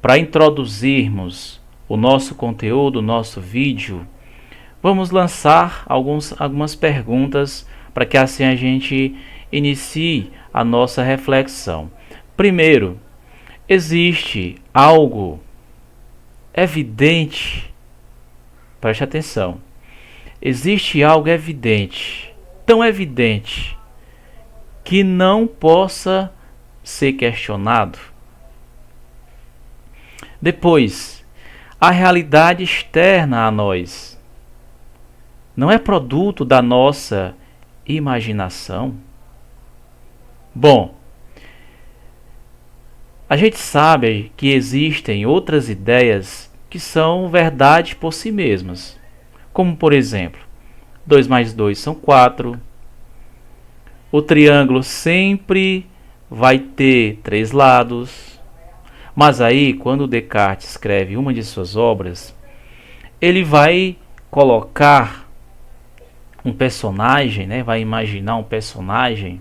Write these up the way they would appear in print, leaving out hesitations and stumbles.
para introduzirmos o nosso conteúdo, o nosso vídeo, vamos lançar algumas perguntas para que assim a gente inicie a nossa reflexão. Primeiro, existe algo evidente? Preste atenção. Existe algo evidente, tão evidente, que não possa ser questionado? Depois, a realidade externa a nós não é produto da nossa imaginação? Bom, a gente sabe que existem outras ideias que são verdade por si mesmas, como por exemplo, 2 mais 2 são 4, o triângulo sempre vai ter 3 lados, mas aí quando Descartes escreve uma de suas obras, ele vai colocar um personagem, vai imaginar um personagem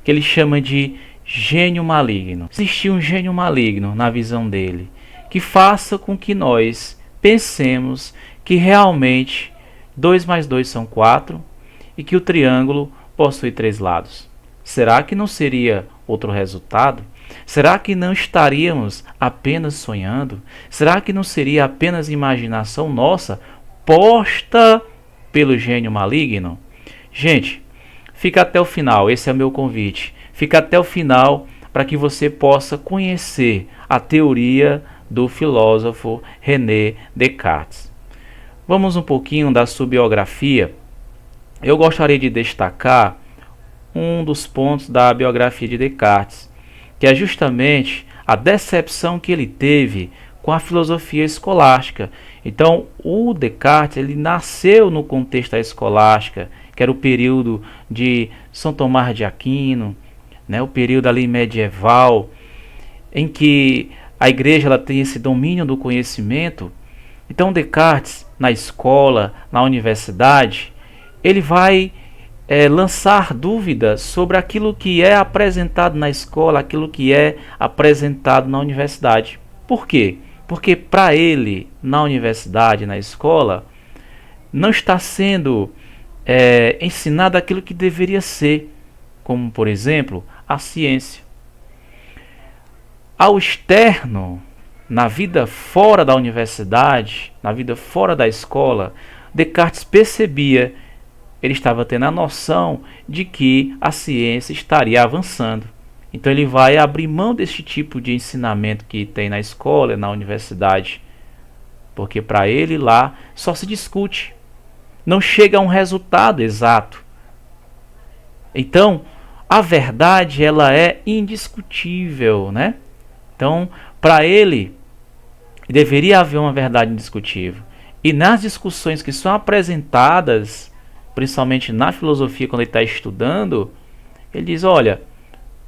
que ele chama de gênio maligno. Existe um gênio maligno na visão dele, que faça com que nós pensemos que realmente 2 mais 2 são 4 e que o triângulo possui 3 lados. Será que não seria outro resultado? Será que não estaríamos apenas sonhando? Será que não seria apenas imaginação nossa posta pelo gênio maligno? Gente, fica até o final, esse é o meu convite. Fica até o final para que você possa conhecer a teoria do filósofo René Descartes. Vamos um pouquinho da sua biografia. Eu gostaria de destacar um dos pontos da biografia de Descartes, que é justamente a decepção que ele teve com a filosofia escolástica. Então, o Descartes, ele nasceu no contexto da escolástica, que era o período de São Tomás de Aquino, o período ali medieval, em que a igreja ela tem esse domínio do conhecimento. Então, Descartes, na escola, na universidade, ele vai lançar dúvidas sobre aquilo que é apresentado na escola, aquilo que é apresentado na universidade. Por quê? Porque para ele, na universidade, na escola, não está sendo ensinado aquilo que deveria ser, como, por exemplo, a ciência. Ao externo, na vida fora da universidade, na vida fora da escola, Descartes percebia, ele estava tendo a noção de que a ciência estaria avançando. Então ele vai abrir mão desse tipo de ensinamento que tem na escola, na universidade, porque para ele lá só se discute, não chega a um resultado exato. Então a verdade ela é indiscutível, Então para ele deveria haver uma verdade indiscutível. E nas discussões que são apresentadas, principalmente na filosofia, quando ele está estudando, ele diz, olha,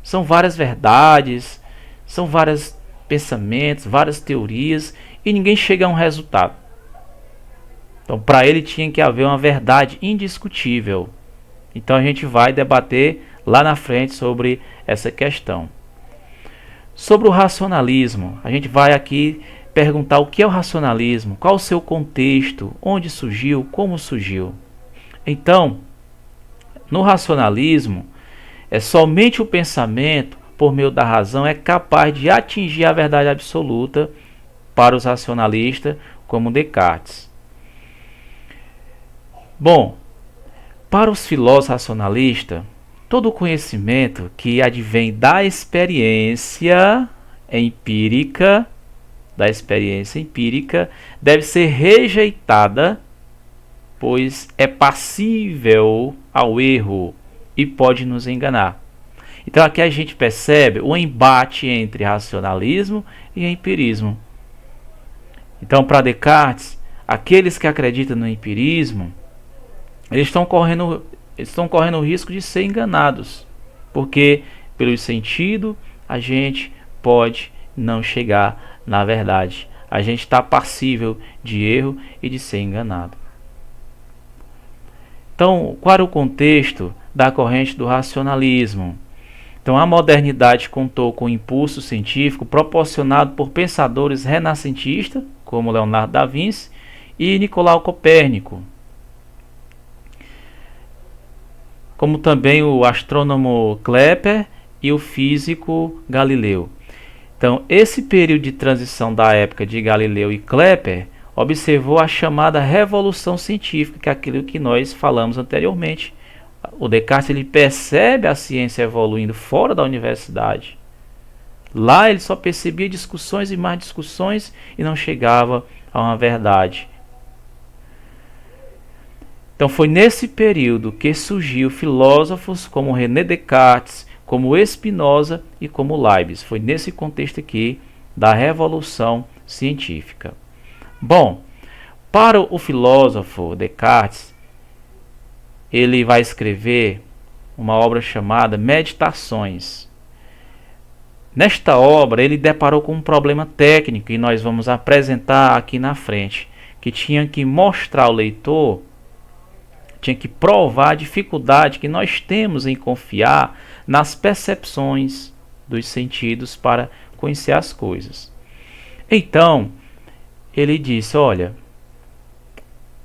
são várias verdades, são vários pensamentos, várias teorias, e ninguém chega a um resultado. Então, para ele tinha que haver uma verdade indiscutível. Então, a gente vai debater lá na frente sobre essa questão. Sobre o racionalismo, a gente vai aqui perguntar o que é o racionalismo, qual o seu contexto, onde surgiu, como surgiu. Então, no racionalismo, somente o pensamento, por meio da razão, é capaz de atingir a verdade absoluta para os racionalistas, como Descartes. Bom, para os filósofos racionalistas, todo conhecimento que advém da experiência empírica, deve ser rejeitada, pois é passível ao erro e pode nos enganar. Então aqui a gente percebe o embate entre racionalismo e empirismo. Então, para Descartes, aqueles que acreditam no empirismo, eles estão correndo o risco de ser enganados, porque pelo sentido a gente pode não chegar na verdade. A gente está passível de erro e de ser enganado. Então, qual era o contexto da corrente do racionalismo? Então, a modernidade contou com o impulso científico proporcionado por pensadores renascentistas, como Leonardo da Vinci e Nicolau Copérnico, como também o astrônomo Kepler e o físico Galileu. Então, esse período de transição da época de Galileu e Kepler observou a chamada revolução científica, que é aquilo que nós falamos anteriormente. O Descartes ele percebe a ciência evoluindo fora da universidade. Lá ele só percebia discussões e mais discussões e não chegava a uma verdade. Então foi nesse período que surgiu filósofos como René Descartes, como Spinoza e como Leibniz. Foi nesse contexto aqui da revolução científica. Bom, para o filósofo Descartes, ele vai escrever uma obra chamada Meditações. Nesta obra, ele deparou com um problema técnico e nós vamos apresentar aqui na frente, que tinha que mostrar ao leitor, tinha que provar a dificuldade que nós temos em confiar nas percepções dos sentidos para conhecer as coisas. Então, ele disse, olha,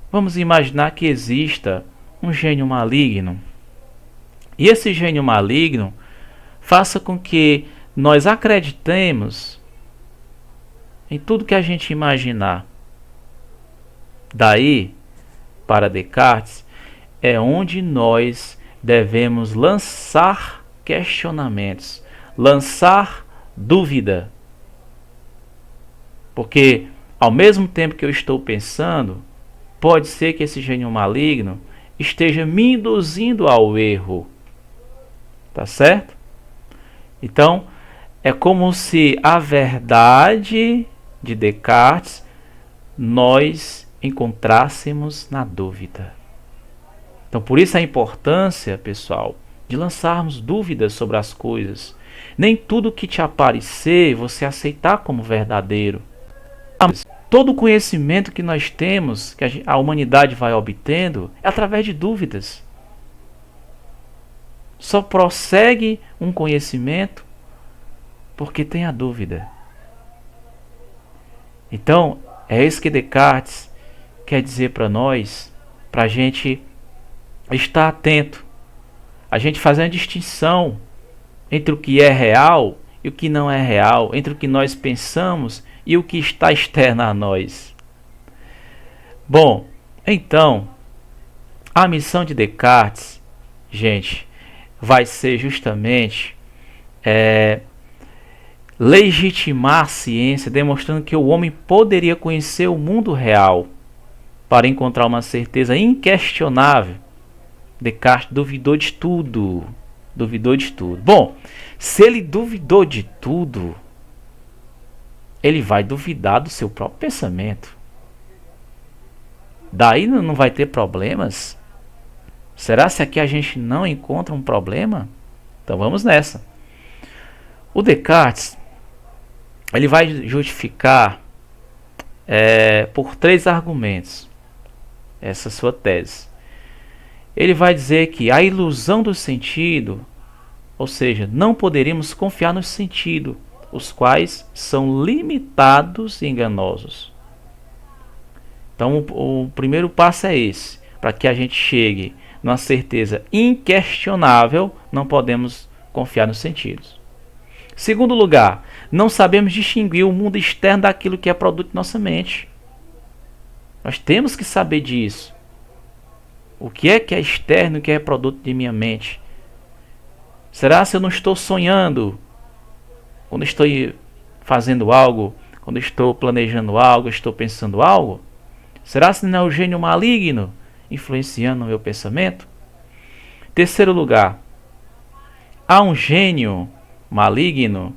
vamos imaginar que exista um gênio maligno. E esse gênio maligno faça com que nós acreditemos em tudo que a gente imaginar. Daí, para Descartes, é onde nós devemos lançar questionamentos, lançar dúvida. Porque, ao mesmo tempo que eu estou pensando, pode ser que esse gênio maligno esteja me induzindo ao erro. Tá certo? Então, é como se a verdade de Descartes nós encontrássemos na dúvida. Então, por isso a importância, pessoal, de lançarmos dúvidas sobre as coisas. Nem tudo que te aparecer você aceitar como verdadeiro. Todo o conhecimento que nós temos, que a humanidade vai obtendo, é através de dúvidas. Só prossegue um conhecimento porque tem a dúvida. Então, é isso que Descartes quer dizer para nós, para a gente estar atento, a gente fazer uma distinção entre o que é real e o que não é real, entre o que nós pensamos e o que está externo a nós. Bom, então, a missão de Descartes, gente, vai ser justamente legitimar a ciência, demonstrando que o homem poderia conhecer o mundo real para encontrar uma certeza inquestionável. Descartes duvidou de tudo. Duvidou de tudo. Bom, se ele duvidou de tudo, ele vai duvidar do seu próprio pensamento. Daí não vai ter problemas? Será se aqui a gente não encontra um problema? Então vamos nessa. O Descartes, ele vai justificar por 3 argumentos essa sua tese. Ele vai dizer que a ilusão do sentido, ou seja, não poderíamos confiar no sentido, os quais são limitados e enganosos. Então o primeiro passo é esse, para que a gente chegue numa certeza inquestionável, não podemos confiar nos sentidos. Segundo lugar, não sabemos distinguir o mundo externo daquilo que é produto de nossa mente. Nós temos que saber disso. O que é externo e o que é produto de minha mente? Será se eu não estou sonhando quando estou fazendo algo, quando estou planejando algo, estou pensando algo? Será se não é o gênio maligno influenciando o meu pensamento? Terceiro lugar, há um gênio maligno.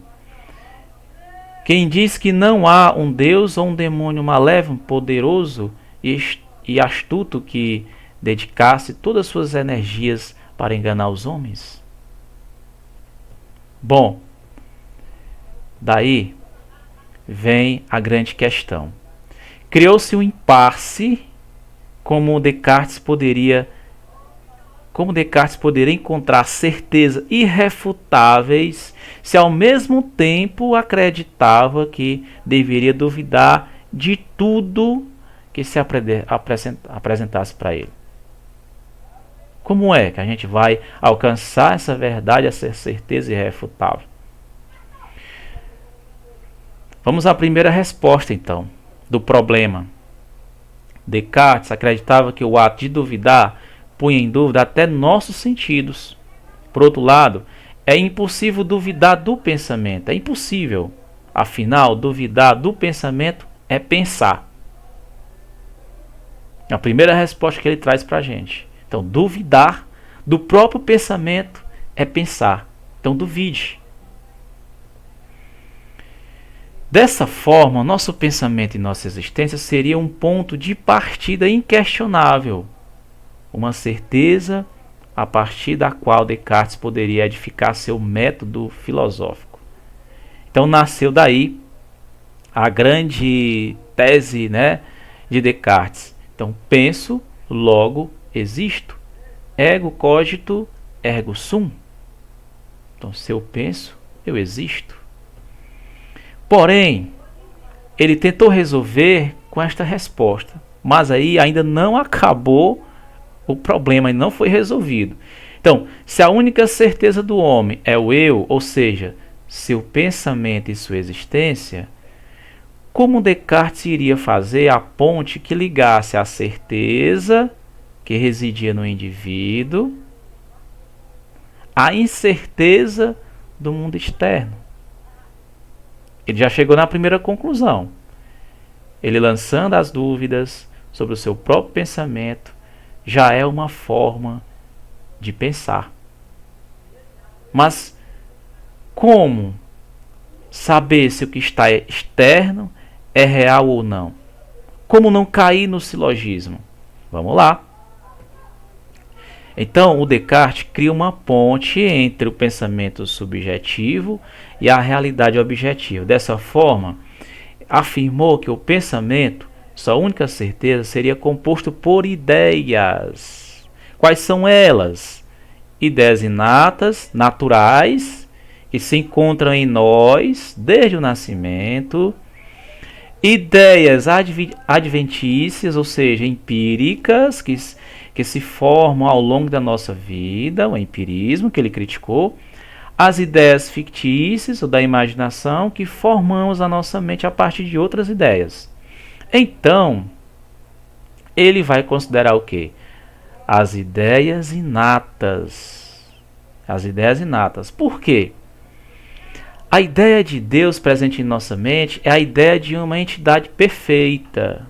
Quem diz que não há um Deus ou um demônio malévolo, poderoso e astuto que dedicasse todas as suas energias para enganar os homens? Bom, daí vem a grande questão. Criou-se um impasse como Descartes poderia Como Descartes poderia encontrar certezas irrefutáveis se ao mesmo tempo acreditava que deveria duvidar de tudo que se apresentasse para ele? Como é que a gente vai alcançar essa verdade, essa certeza irrefutável? Vamos à primeira resposta, então, do problema. Descartes acreditava que o ato de duvidar punha em dúvida até nossos sentidos. Por outro lado, é impossível duvidar do pensamento. É impossível. Afinal, duvidar do pensamento é pensar. A primeira resposta que ele traz para a gente. Então, duvidar do próprio pensamento é pensar. Então, duvide. Dessa forma, nosso pensamento e nossa existência seria um ponto de partida inquestionável, uma certeza a partir da qual Descartes poderia edificar seu método filosófico. Então nasceu daí a grande tese, de Descartes. Então penso, logo existo. Ego cogito, ergo sum. Então se eu penso, eu existo. Porém, ele tentou resolver com esta resposta, mas aí ainda não acabou o problema, ainda não foi resolvido. Então, se a única certeza do homem é o eu, ou seja, seu pensamento e sua existência, como Descartes iria fazer a ponte que ligasse a certeza que residia no indivíduo à incerteza do mundo externo? Ele já chegou na primeira conclusão. Ele lançando as dúvidas sobre o seu próprio pensamento já é uma forma de pensar. Mas como saber se o que está externo é real ou não? Como não cair no silogismo? Vamos lá. Então, o Descartes cria uma ponte entre o pensamento subjetivo e a realidade objetiva. Dessa forma, afirmou que o pensamento, sua única certeza, seria composto por ideias. Quais são elas? Ideias inatas, naturais, que se encontram em nós desde o nascimento. Ideias adventícias, ou seja, empíricas, que se formam ao longo da nossa vida, o empirismo que ele criticou. As ideias fictícias ou da imaginação, que formamos a nossa mente a partir de outras ideias. Então, ele vai considerar o quê? As ideias inatas. As ideias inatas. Por quê? A ideia de Deus presente em nossa mente é a ideia de uma entidade perfeita.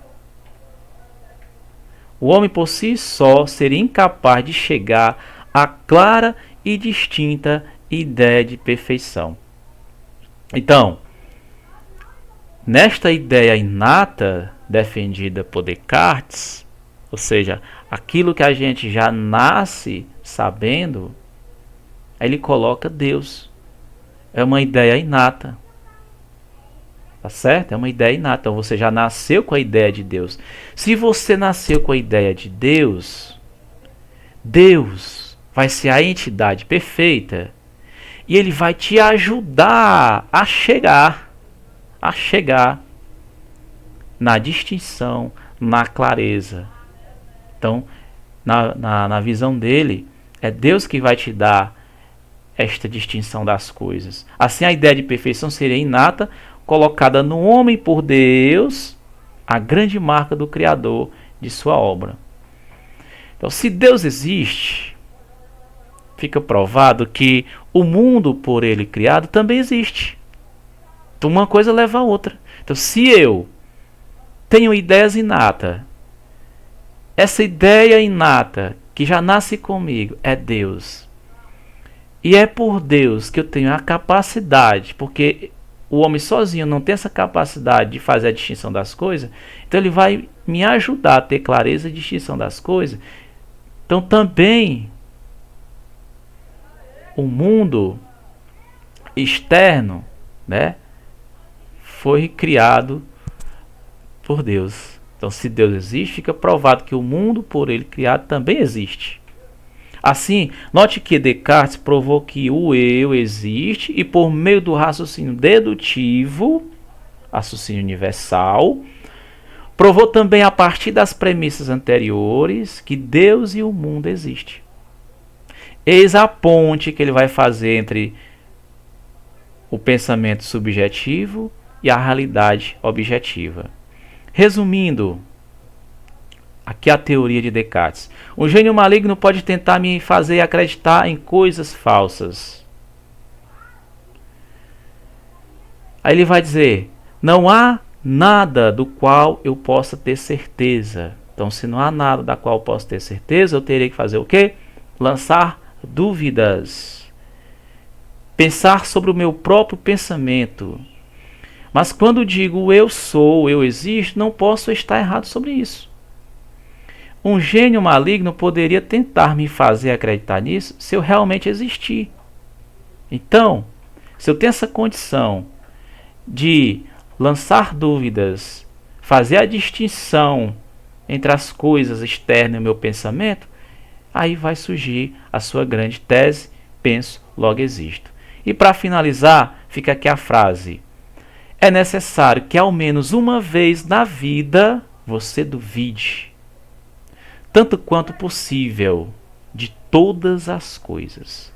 O homem por si só seria incapaz de chegar à clara e distinta ideia de perfeição. Então, nesta ideia inata defendida por Descartes, ou seja, aquilo que a gente já nasce sabendo, ele coloca Deus. É uma ideia inata. Tá certo? É uma ideia inata. Então você já nasceu com a ideia de Deus. Se você nasceu com a ideia de Deus, Deus vai ser a entidade perfeita e ele vai te ajudar a chegar na distinção, na clareza. Então, na visão dele, é Deus que vai te dar esta distinção das coisas. Assim, a ideia de perfeição seria inata, colocada no homem por Deus, a grande marca do Criador de sua obra. Então, se Deus existe, fica provado que o mundo por ele criado também existe. Então, uma coisa leva a outra. Então, se eu tenho ideias inatas, essa ideia inata que já nasce comigo é Deus. E é por Deus que eu tenho a capacidade, porque o homem sozinho não tem essa capacidade de fazer a distinção das coisas, então ele vai me ajudar a ter clareza e distinção das coisas. Então também o mundo externo, foi criado por Deus. Então se Deus existe, fica provado que o mundo por ele criado também existe. Assim, note que Descartes provou que o eu existe e por meio do raciocínio dedutivo, raciocínio universal, provou também a partir das premissas anteriores que Deus e o mundo existem. Eis a ponte que ele vai fazer entre o pensamento subjetivo e a realidade objetiva. Resumindo, aqui a teoria de Descartes. Um gênio maligno pode tentar me fazer acreditar em coisas falsas. Aí ele vai dizer, não há nada do qual eu possa ter certeza. Então, se não há nada da qual eu possa ter certeza, eu terei que fazer o quê? Lançar dúvidas. Pensar sobre o meu próprio pensamento. Mas quando digo eu sou, eu existo, não posso estar errado sobre isso. Um gênio maligno poderia tentar me fazer acreditar nisso se eu realmente existir. Então, se eu tenho essa condição de lançar dúvidas, fazer a distinção entre as coisas externas e o meu pensamento, aí vai surgir a sua grande tese, penso, logo existo. E para finalizar, fica aqui a frase. É necessário que ao menos uma vez na vida você duvide, tanto quanto possível, de todas as coisas.